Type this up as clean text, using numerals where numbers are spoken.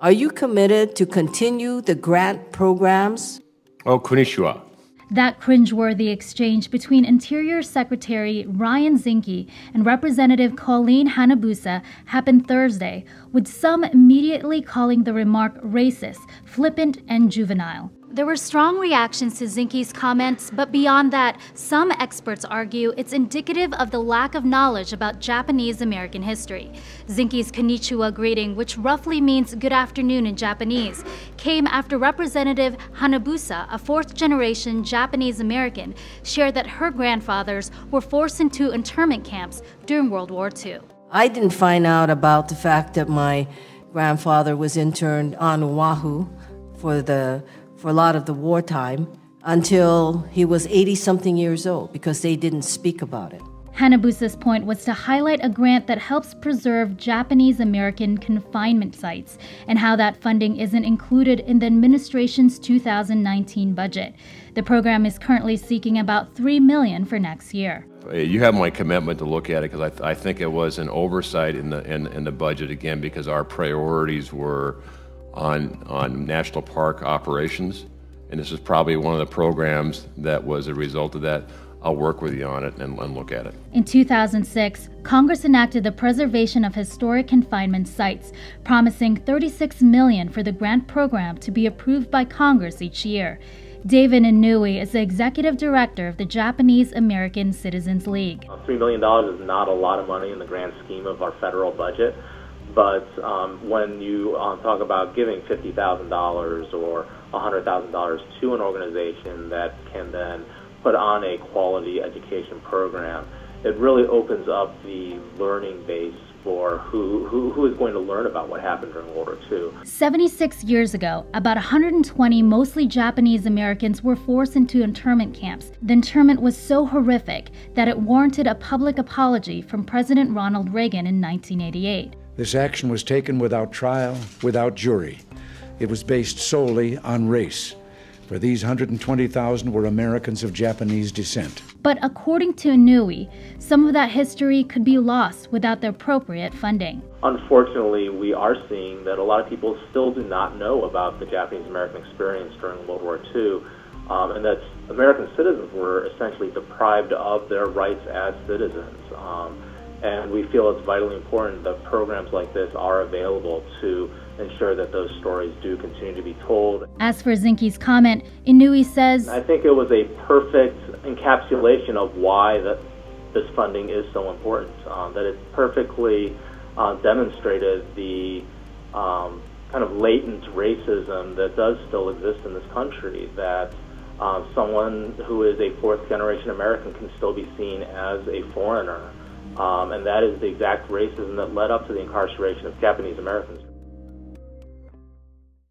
Are you committed to continue the grant programs? Oh, konnichiwa. That cringeworthy exchange between Interior Secretary Ryan Zinke and Representative Colleen Hanabusa happened Thursday, with some immediately calling the remark racist, flippant, and juvenile. There were strong reactions to Zinke's comments, but beyond that, some experts argue it's indicative of the lack of knowledge about Japanese American history. Zinke's konnichiwa greeting, which roughly means good afternoon in Japanese, came after Representative Hanabusa, a fourth-generation Japanese American, shared that her grandfathers were forced into internment camps during World War II. I didn't find out about the fact that my grandfather was interned on Oahu for a lot of the wartime until he was 80-something years old because they didn't speak about it. Hanabusa's point was to highlight a grant that helps preserve Japanese American confinement sites and how that funding isn't included in the administration's 2019 budget. The program is currently seeking about $3 million for next year. You have my commitment to look at it because I think it was an oversight in the budget, again, because our priorities were on national park operations, and this is probably one of the programs that was a result of that. I'll work with you on it and look at it. In 2006, Congress enacted the Preservation of Historic Confinement Sites, promising $36 million for the grant program to be approved by Congress each year. David Inouye is the executive director of the Japanese American Citizens League. $3 million is not a lot of money in the grand scheme of our federal budget. But when you talk about giving $50,000 or $100,000 to an organization that can then put on a quality education program, it really opens up the learning base for who is going to learn about what happened during World War II. 76 years ago, about 120 mostly Japanese Americans were forced into internment camps. The internment was so horrific that it warranted a public apology from President Ronald Reagan in 1988. This action was taken without trial, without jury. It was based solely on race. For these 120,000 were Americans of Japanese descent. But according to Inouye, some of that history could be lost without the appropriate funding. Unfortunately, we are seeing that a lot of people still do not know about the Japanese American experience during World War II, and that American citizens were essentially deprived of their rights as citizens. And we feel it's vitally important that programs like this are available to ensure that those stories do continue to be told. As for Zinke's comment, Inouye says, I think it was a perfect encapsulation of why this funding is so important, that it perfectly demonstrated the kind of latent racism that does still exist in this country, that someone who is a fourth-generation American can still be seen as a foreigner. And that is the exact racism that led up to the incarceration of Japanese Americans.